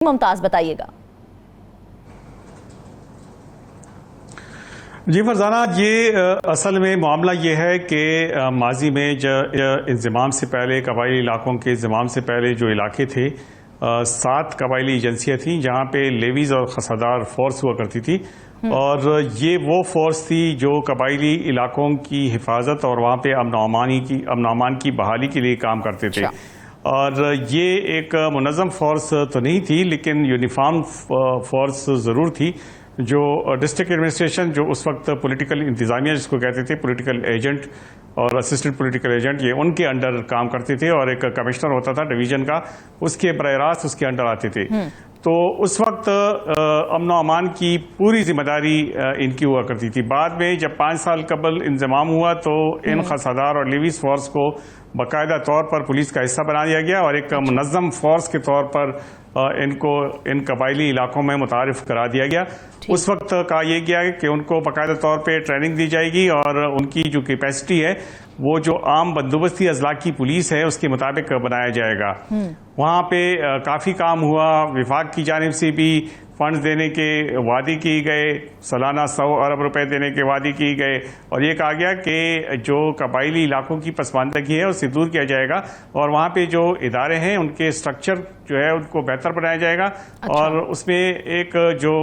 ممتاز بتائیے گا۔ جی فرزانہ، یہ اصل میں معاملہ یہ ہے کہ ماضی میں انضمام سے پہلے قبائلی علاقوں کے انضمام سے پہلے جو علاقے تھے 7 قبائلی ایجنسیاں تھیں جہاں پہ لیویز اور خسادار فورس ہوا کرتی تھی، اور یہ وہ فورس تھی جو قبائلی علاقوں کی حفاظت اور وہاں پہ امن و امان کی بحالی کے لیے کام کرتے تھے۔ اور یہ ایک منظم فورس تو نہیں تھی لیکن یونیفارم فورس ضرور تھی، جو ڈسٹرکٹ ایڈمنسٹریشن، جو اس وقت پولیٹیکل انتظامیہ جس کو کہتے تھے، پولیٹیکل ایجنٹ اور اسسٹنٹ پولیٹیکل ایجنٹ، یہ ان کے انڈر کام کرتے تھے، اور ایک کمشنر ہوتا تھا ڈویژن کا، اس کے براہ راست اس کے انڈر آتے تھے۔ تو اس وقت امن و امان کی پوری ذمہ داری ان کی ہوا کرتی تھی۔ بعد میں جب 5 سال قبل انضمام ہوا تو ان خسادار اور لیویز فورس کو باقاعدہ طور پر پولیس کا حصہ بنا دیا گیا، اور ایک منظم فورس کے طور پر ان قبائلی علاقوں میں متعارف کرا دیا گیا۔ اس وقت کہا یہ گیا کہ ان کو باقاعدہ طور پہ ٹریننگ دی جائے گی، اور ان کی جو کیپیسٹی ہے وہ جو عام بندوبستی اضلاع کی پولیس ہے اس کے مطابق بنایا جائے گا۔ وہاں پہ کافی کام ہوا، وفاق کی جانب سے بھی فنڈز دینے کے وعدے کیے گئے، سالانہ 100 ارب روپے دینے کے وعدے کیے گئے، اور یہ کہا گیا کہ جو قبائلی علاقوں کی پسماندگی ہے اسے دور کیا جائے گا، اور وہاں پہ جو ادارے ہیں ان کے سٹرکچر جو ہے ان کو بہتر بنایا جائے گا۔ اور اس میں ایک جو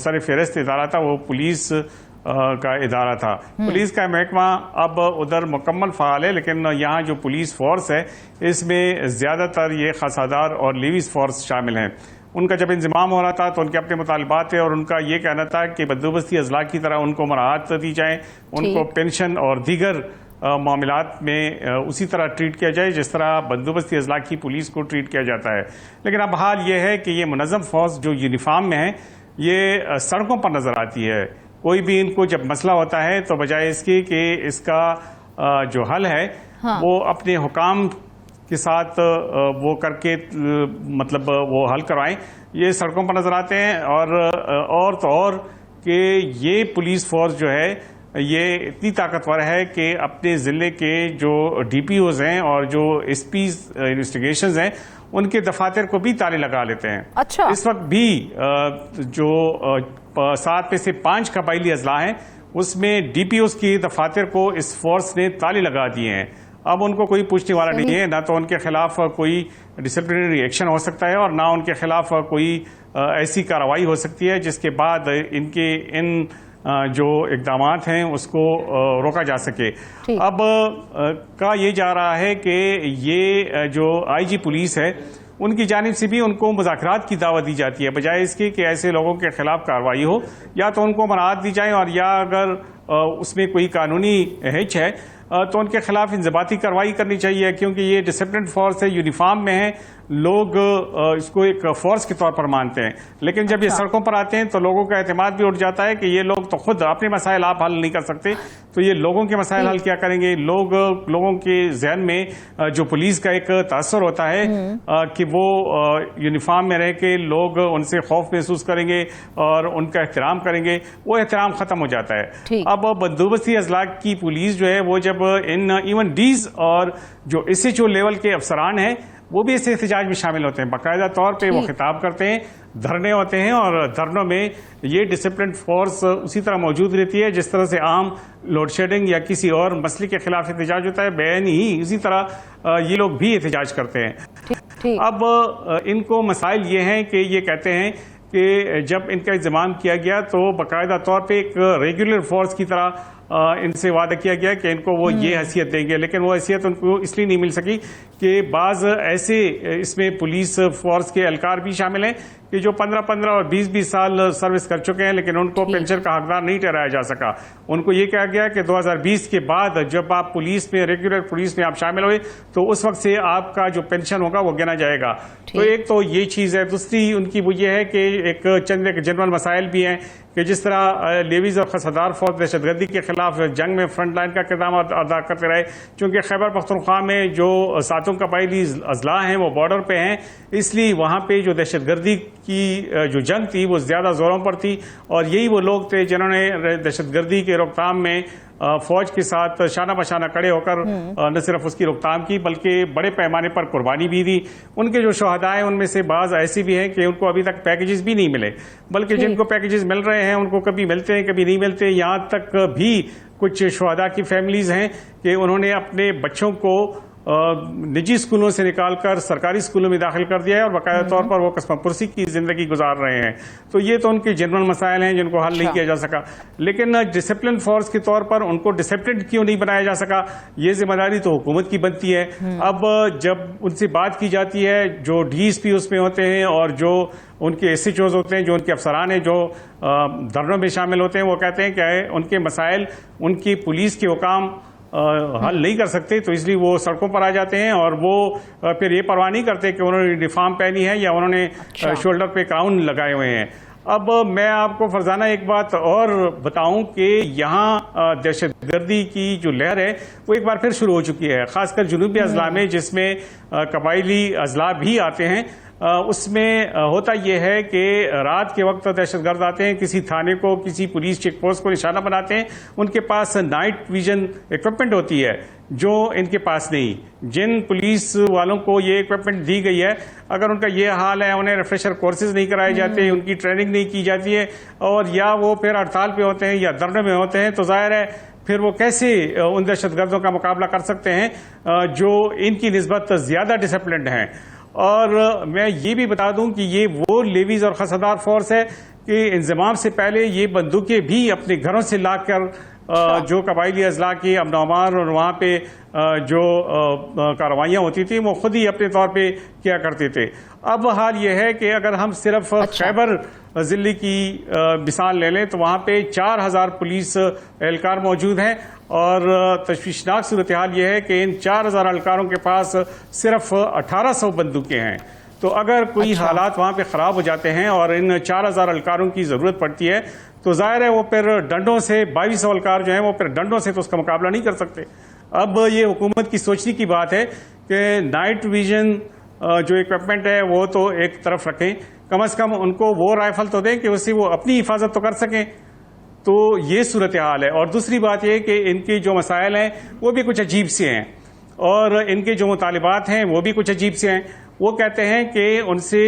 سر فہرست ادارہ تھا وہ پولیس کا ادارہ تھا۔ پولیس کا محکمہ اب ادھر مکمل فعال ہے، لیکن یہاں جو پولیس فورس ہے اس میں زیادہ تر یہ خسادار اور لیویز فورس شامل ہیں۔ ان کا جب انضمام ہو رہا تھا تو ان کے اپنے مطالبات تھے، اور ان کا یہ کہنا تھا کہ بندوبستی اضلاع کی طرح ان کو مراعات دی جائیں، ان کو پینشن اور دیگر معاملات میں اسی طرح ٹریٹ کیا جائے جس طرح بندوبستی اضلاع کی پولیس کو ٹریٹ کیا جاتا ہے۔ لیکن اب حال یہ ہے کہ یہ منظم فورس جو یونیفارم میں ہے یہ سڑکوں پر نظر آتی ہے۔ کوئی بھی ان کو جب مسئلہ ہوتا ہے تو بجائے اس کے کہ اس کا جو حل ہے وہ اپنے حکام کے ساتھ وہ کر کے مطلب وہ حل کروائیں، یہ سڑکوں پر نظر آتے ہیں۔ اور تو اور کہ یہ پولیس فورس جو ہے یہ اتنی طاقتور ہے کہ اپنے ضلع کے جو ڈی پی اوز ہیں اور جو ایس پیز انویسٹیگیشنز ہیں ان کے دفاتر کو بھی تالے لگا لیتے ہیں۔ اس وقت بھی جو 7 میں سے 5 قبائلی اضلاع ہیں اس میں ڈی پی اوز کی دفاتر کو اس فورس نے تالے لگا دیے ہیں۔ اب ان کو کوئی پوچھنے والا نہیں ہے، نہ تو ان کے خلاف کوئی ڈسپلنری ایکشن ہو سکتا ہے، اور نہ ان کے خلاف کوئی ایسی کارروائی ہو سکتی ہے جس کے بعد ان جو اقدامات ہیں اس کو روکا جا سکے۔ اب کہا یہ جا رہا ہے کہ یہ جو آئی جی پولیس ہے ان کی جانب سے بھی ان کو مذاکرات کی دعوت دی جاتی ہے، بجائے اس کے کہ ایسے لوگوں کے خلاف کارروائی ہو، یا تو ان کو مراعات دی جائیں، اور یا اگر اس میں کوئی قانونی ہچ ہے تو ان کے خلاف انضباطی کارروائی کرنی چاہیے، کیونکہ یہ ڈسپلن فورس ہے، یونیفارم میں ہے، لوگ اس کو ایک فورس کے طور پر مانتے ہیں۔ لیکن جب یہ سڑکوں پر آتے ہیں تو لوگوں کا اعتماد بھی اٹھ جاتا ہے کہ یہ لوگ تو خود اپنے مسائل آپ حل نہیں کر سکتے، تو یہ لوگوں کے مسائل حل کیا کریں گے۔ لوگوں کے ذہن میں جو پولیس کا ایک تاثر ہوتا ہے کہ وہ یونیفارم میں رہ کے لوگ ان سے خوف محسوس کریں گے اور ان کا احترام کریں گے، وہ احترام ختم ہو جاتا ہے۔ اب بندوبستی اضلاع کی پولیس جو ہے وہ جب ایون ڈیز اور جو ایس ایچ او لیول کے افسران ہیں وہ بھی اس احتجاج میں شامل ہوتے ہیں، باقاعدہ طور پہ وہ خطاب کرتے ہیں، دھرنے ہوتے ہیں، اور دھرنوں میں یہ ڈسپلن فورس اسی طرح موجود رہتی ہے جس طرح سے عام لوڈ شیڈنگ یا کسی اور مسئلے کے خلاف احتجاج ہوتا ہے، بین ہی اسی طرح یہ لوگ بھی احتجاج کرتے ہیں۔ اب ان کو مسائل یہ ہیں کہ یہ کہتے ہیں کہ جب ان کا انضمام کیا گیا تو باقاعدہ طور پہ ایک ریگولر فورس کی طرح ان سے وعدہ کیا گیا کہ ان کو وہ یہ حیثیت دیں گے، لیکن وہ حیثیت ان کو اس لیے نہیں مل سکی کہ بعض ایسے اس میں پولیس فورس کے اہلکار بھی شامل ہیں کہ جو 15 اور 20 سال سروس کر چکے ہیں، لیکن ان کو پینشن کا حقدار نہیں ٹھہرایا جا سکا۔ ان کو یہ کہا گیا کہ 2020 کے بعد جب آپ پولیس میں ریگولر پولیس میں آپ شامل ہوئے تو اس وقت سے آپ کا جو پینشن ہوگا وہ گنا جائے گا۔ تو ایک تو یہ چیز ہے، دوسری ان کی وہ یہ ہے کہ ایک چند جنرل مسائل بھی ہیں کہ جس طرح لیویز اور خسادار فوج دہشت گردی کے خلاف جنگ میں فرنٹ لائن کا کردار ادا کرتے رہے، چونکہ خیبر پختونخوا میں جو 7 ساتوں قبائلی اضلاع ہیں وہ بارڈر پہ ہیں، اس لیے وہاں پہ جو دہشت گردی کی جو جنگ تھی وہ زیادہ زوروں پر تھی، اور یہی وہ لوگ تھے جنہوں نے دہشت گردی کے روک تھام میں فوج کے ساتھ شانہ بشانہ کھڑے ہو کر نہ صرف اس کی روک تھام کی بلکہ بڑے پیمانے پر قربانی بھی دی۔ ان کے جو شہداء ہیں ان میں سے بعض ایسی بھی ہیں کہ ان کو ابھی تک پیکیجز بھی نہیں ملے، بلکہ جن کو پیکیجز مل رہے ہیں ان کو کبھی ملتے ہیں کبھی نہیں ملتے۔ یہاں تک بھی کچھ شہداء کی فیملیز ہیں کہ انہوں نے اپنے بچوں کو نجی اسکولوں سے نکال کر سرکاری اسکولوں میں داخل کر دیا ہے اور باقاعدہ طور پر وہ قسم پرسی کی زندگی گزار رہے ہیں۔ تو یہ تو ان کے جنرل مسائل ہیں جن کو حل نہیں کیا جا سکا، لیکن ڈسپلن فورس کے طور پر ان کو ڈسپلن کیوں نہیں بنایا جا سکا، یہ ذمہ داری تو حکومت کی بنتی ہے۔ اب جب ان سے بات کی جاتی ہے، جو ڈی ایس پی اس میں ہوتے ہیں اور جو ان کے ایس ایچ اوز ہوتے ہیں، جو ان کے افسران ہیں جو دھرنوں میں شامل ہوتے ہیں، وہ کہتے ہیں کہ ان کے مسائل ان کی پولیس کے حکام حل نہیں کر سکتے، تو اس لیے وہ سڑکوں پر آ جاتے ہیں اور وہ پھر یہ پرواہ نہیں کرتے کہ انہوں نے یونیفارم پہنی ہے یا انہوں نے شولڈر پہ کراؤن لگائے ہوئے ہیں۔ اب میں آپ کو فرزانہ ایک بات اور بتاؤں کہ یہاں دہشت گردی کی جو لہر ہے وہ ایک بار پھر شروع ہو چکی ہے، خاص کر جنوبی اضلاع میں جس میں قبائلی اضلاع بھی آتے ہیں۔ اس میں ہوتا یہ ہے کہ رات کے وقت دہشت گرد آتے ہیں، کسی تھانے کو کسی پولیس چیک پوسٹ کو نشانہ بناتے ہیں، ان کے پاس نائٹ ویژن اکوپمنٹ ہوتی ہے جو ان کے پاس نہیں۔ جن پولیس والوں کو یہ اکوپمنٹ دی گئی ہے، اگر ان کا یہ حال ہے، انہیں ریفریشر کورسز نہیں کرائے جاتے، ان کی ٹریننگ نہیں کی جاتی ہے، اور یا وہ پھر ہڑتال پہ ہوتے ہیں یا دھرنے میں ہوتے ہیں، تو ظاہر ہے پھر وہ کیسے ان دہشت گردوں کا مقابلہ کر سکتے ہیں جو ان کی نسبت زیادہ ڈسپلنڈ ہیں۔ اور میں یہ بھی بتا دوں کہ یہ وہ لیویز اور خسادار فورس ہے کہ انضمام سے پہلے یہ بندوقیں بھی اپنے گھروں سے لا کر جو قبائلی اضلاع کی امن و امان اور وہاں پہ جو کارروائیاں ہوتی تھیں وہ خود ہی اپنے طور پہ کیا کرتے تھے۔ اب حال یہ ہے کہ اگر ہم صرف خیبر ضلع کی مثال لے لیں تو وہاں پہ 4000 پولیس اہلکار موجود ہیں، اور تشویشناک صورتحال یہ ہے کہ ان 4000 اہلکاروں کے پاس صرف 1800 بندوقیں ہیں۔ تو اگر کوئی حالات وہاں پہ خراب ہو جاتے ہیں اور ان 4000 اہلکاروں کی ضرورت پڑتی ہے تو ظاہر ہے وہ پھر ڈنڈوں سے 2200 اہلکار جو ہیں وہ پھر ڈنڈوں سے تو اس کا مقابلہ نہیں کر سکتے۔ اب یہ حکومت کی سوچنے کی بات ہے کہ نائٹ ویژن جو اکوپمنٹ ہے وہ تو ایک طرف رکھیں، کم از کم ان کو وہ رائفل تو دیں کہ اس سے وہ اپنی حفاظت تو کر سکیں۔ تو یہ صورتحال ہے۔ اور دوسری بات یہ کہ ان کے جو مسائل ہیں وہ بھی کچھ عجیب سے ہیں، اور ان کے جو مطالبات ہیں وہ بھی کچھ عجیب سے ہیں۔ وہ کہتے ہیں کہ ان سے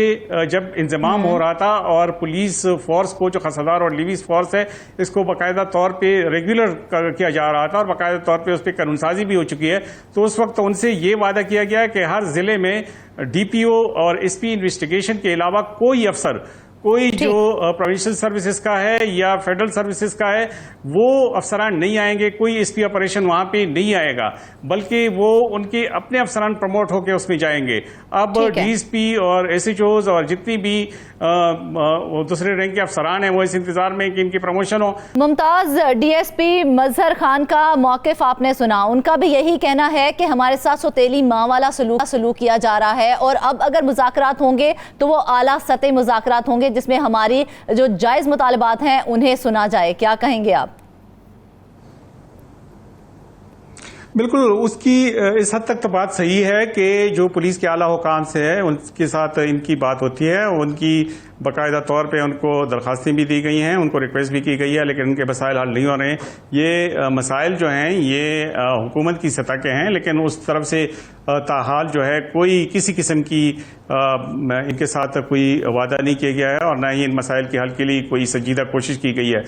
جب انضمام ہو رہا تھا اور پولیس فورس کو جو خسادار اور لیویز فورس ہے اس کو باقاعدہ طور پہ ریگولر کیا جا رہا تھا اور باقاعدہ طور پہ اس پہ قانون سازی بھی ہو چکی ہے، تو اس وقت ان سے یہ وعدہ کیا گیا کہ ہر ضلع میں ڈی پی او اور ایس پی انویسٹیگیشن کے علاوہ کوئی افسر، کوئی جو پروونشل سروسز کا ہے یا فیڈرل سروسز کا ہے، وہ افسران نہیں آئیں گے، کوئی ایس پی آپریشن وہاں پہ نہیں آئے گا، بلکہ وہ ان کے اپنے افسران پروموٹ ہو کے اس میں جائیں گے۔ اب ڈی ایس پی اور ایس ایچ اوز اور جتنی بھی دوسرے رینک کے افسران ہیں وہ اس انتظار میں کہ ان کی پروموشن ہو۔ ممتاز، ڈی ایس پی مظہر خان کا موقف آپ نے سنا، ان کا بھی یہی کہنا ہے کہ ہمارے ساتھ سوتیلی ماں والا سلوک کیا جا رہا ہے، اور اب اگر مذاکرات ہوں گے تو وہ اعلیٰ سطح مذاکرات ہوں گے جس میں ہماری جو جائز مطالبات ہیں انہیں سنا جائے۔ کیا کہیں گے آپ؟ بالکل، اس کی اس حد تک تو بات صحیح ہے کہ جو پولیس کے اعلیٰ حکام سے ہے ان کے ساتھ ان کی بات ہوتی ہے، ان کی باقاعدہ طور پہ ان کو درخواستیں بھی دی گئی ہیں، ان کو ریکویسٹ بھی کی گئی ہے، لیکن ان کے مسائل حل نہیں ہو رہے ہیں۔ یہ مسائل جو ہیں یہ حکومت کی سطح کے ہیں، لیکن اس طرف سے تاحال جو ہے کوئی کسی قسم کی ان کے ساتھ کوئی وعدہ نہیں کیا گیا ہے، اور نہ ہی ان مسائل کے حل کے لیے کوئی سنجیدہ کوشش کی گئی ہے۔